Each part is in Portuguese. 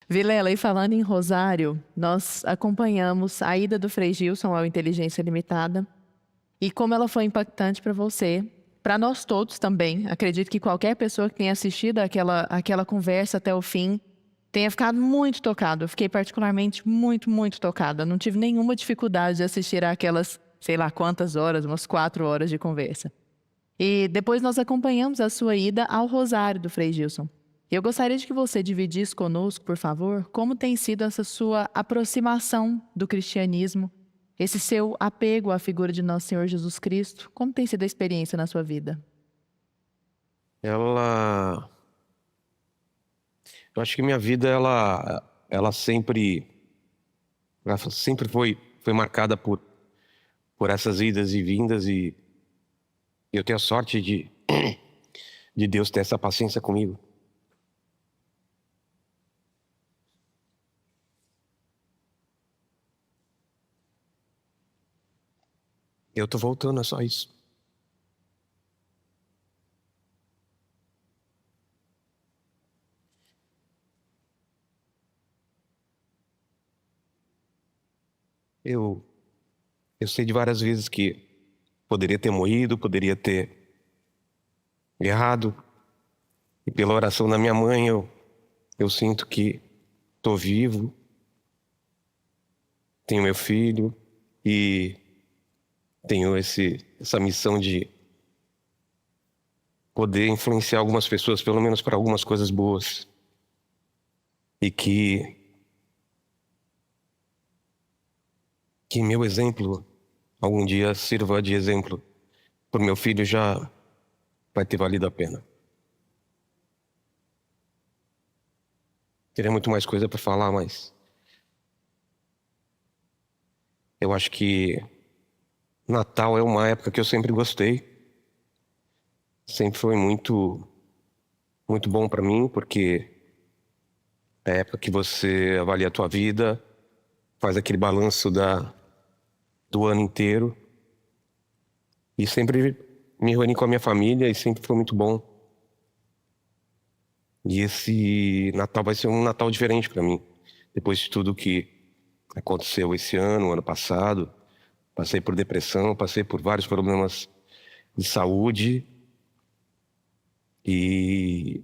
Vilela, e falando em Rosário, nós acompanhamos a ida do Frei Gilson ao Inteligência Limitada e como ela foi impactante para você, para nós todos também. Acredito que qualquer pessoa que tenha assistido aquela conversa até o fim tenha ficado muito tocado. Eu fiquei particularmente muito tocada. Não tive nenhuma dificuldade de assistir aquelas, sei lá quantas horas, umas 4 horas de conversa. E depois nós acompanhamos a sua ida ao Rosário do Frei Gilson. Eu gostaria de que você dividisse conosco, por favor, como tem sido essa sua aproximação do cristianismo, esse seu apego à figura de Nosso Senhor Jesus Cristo. Como tem sido a experiência na sua vida? Ela, eu acho que minha vida ela sempre foi marcada por essas idas e vindas e eu tenho a sorte de Deus ter essa paciência comigo. Eu tô voltando, é só isso. Eu, eu sei de várias vezes que poderia ter morrido, poderia ter errado. E pela oração da minha mãe, eu sinto que tô vivo, tenho meu filho e tenho essa missão de poder influenciar algumas pessoas, pelo menos para algumas coisas boas. E que meu exemplo algum dia sirva de exemplo para o meu filho, já vai ter valido a pena. Teria muito mais coisa para falar, mas eu acho que Natal é uma época que eu sempre gostei. Sempre foi muito bom para mim, porque é a época que você avalia a tua vida, faz aquele balanço do ano inteiro. E sempre me reuni com a minha família e sempre foi muito bom. E esse Natal vai ser um Natal diferente para mim. Depois de tudo que aconteceu esse ano, ano passado, passei por depressão, passei por vários problemas de saúde e,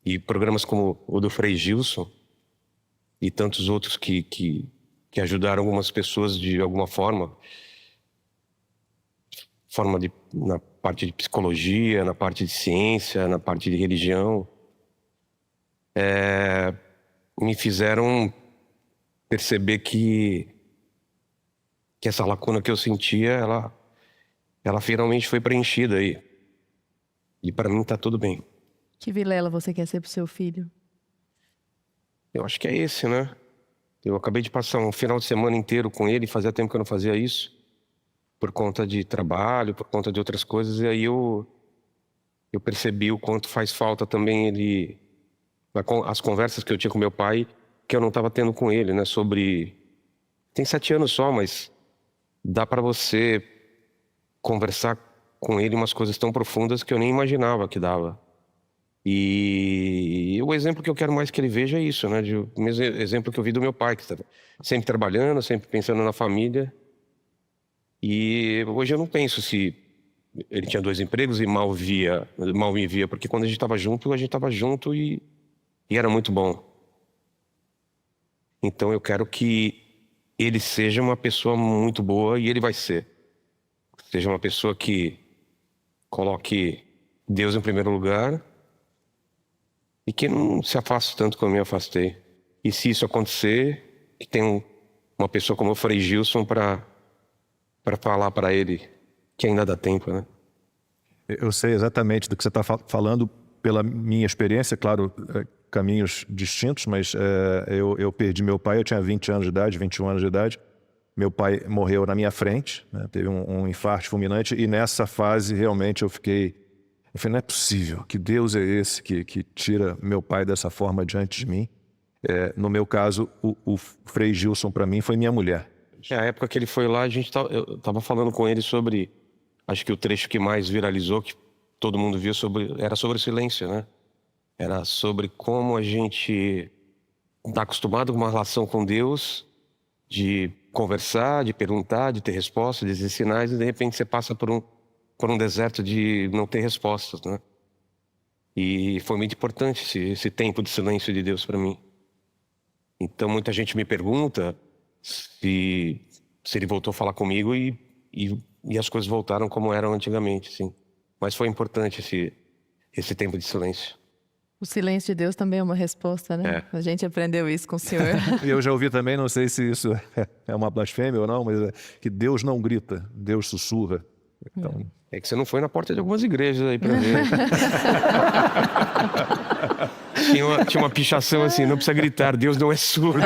e programas como o do Frei Gilson e tantos outros que ajudaram algumas pessoas de alguma na parte de psicologia, na parte de ciência, na parte de religião, me fizeram perceber que essa lacuna que eu sentia, ela finalmente foi preenchida aí. E para mim tá tudo bem. Que Vilela você quer ser pro seu filho? Eu acho que é esse, né? Eu acabei de passar um final de semana inteiro com ele, fazia tempo que eu não fazia isso, por conta de trabalho, por conta de outras coisas, e aí eu percebi o quanto faz falta também as conversas que eu tinha com meu pai, que eu não estava tendo com ele, né? Tem 7 anos só, mas dá para você conversar com ele umas coisas tão profundas que eu nem imaginava que dava. E o exemplo que eu quero mais que ele veja é isso, né? O mesmo exemplo que eu vi do meu pai, que estava sempre trabalhando, sempre pensando na família. E hoje eu não penso se ele tinha 2 empregos e mal me via, porque quando a gente estava junto e era muito bom. Então eu quero que ele seja uma pessoa muito boa e ele vai ser. Seja uma pessoa que coloque Deus em primeiro lugar e que não se afaste tanto como eu me afastei. E se isso acontecer, que tenha uma pessoa como o Frei Gilson para falar para ele que ainda dá tempo, né? Eu sei exatamente do que você está falando pela minha experiência, claro, caminhos distintos, mas eu perdi meu pai, eu tinha 20 anos de idade, 21 anos de idade. Meu pai morreu na minha frente, né? Teve um infarto fulminante e nessa fase realmente eu falei, não é possível, que Deus é esse que tira meu pai dessa forma diante de mim. No meu caso, o Frei Gilson para mim foi minha mulher. A época que ele foi lá, eu tava falando com ele sobre, acho que o trecho que mais viralizou, que todo mundo viu, era sobre o silêncio, né? Era sobre como a gente tá acostumado com uma relação com Deus, de conversar, de perguntar, de ter respostas, de dizer sinais, e de repente você passa por um deserto de não ter respostas, né? E foi muito importante esse tempo de silêncio de Deus para mim. Então muita gente me pergunta se ele voltou a falar comigo e as coisas voltaram como eram antigamente, sim. Mas foi importante esse tempo de silêncio. O silêncio de Deus também é uma resposta, né? A gente aprendeu isso com o Senhor. E eu já ouvi também, não sei se isso é uma blasfêmia ou não, mas é que Deus não grita, Deus sussurra. Então, É que você não foi na porta de algumas igrejas aí pra ver. Tinha uma pichação assim, não precisa gritar, Deus não é surdo.